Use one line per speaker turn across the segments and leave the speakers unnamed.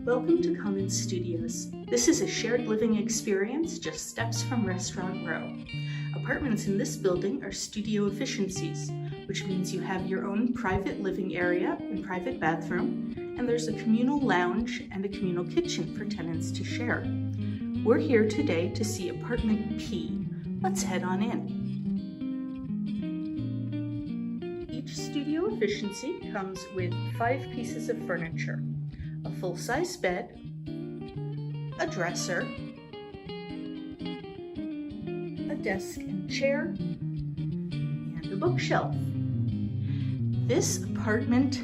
Welcome to Common Studios. This is a shared living experience just steps from Restaurant Row. Apartments in this building are studio efficiencies, which means you have your own private living area and private bathroom, and there's a communal lounge and a communal kitchen for tenants to share. We're here today to see apartment P. Let's head on in. Each studio efficiency comes with 5 pieces of furniture: a full-size bed, a dresser, a desk and chair, and a bookshelf. This apartment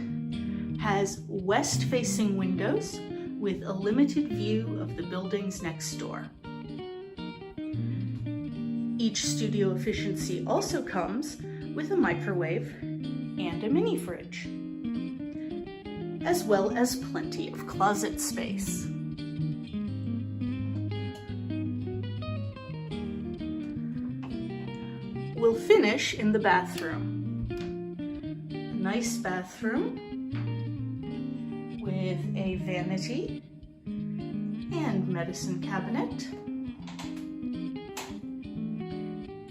has west-facing windows with a limited view of the buildings next door. Each studio efficiency also comes with a microwave and a mini fridge, as well as plenty of closet space. We'll finish in the bathroom. A nice bathroom with a vanity and medicine cabinet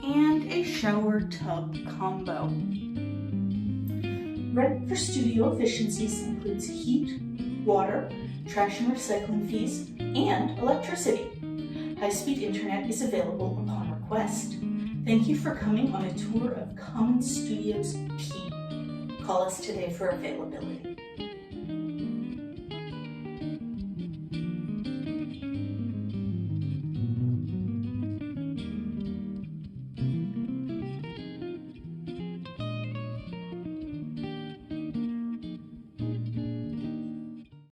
and a shower tub combo. Rent for studio efficiencies includes heat, water, trash and recycling fees, and electricity. High-speed internet is available upon request. Thank you for coming on a tour of Common Studios P. Call us today for availability.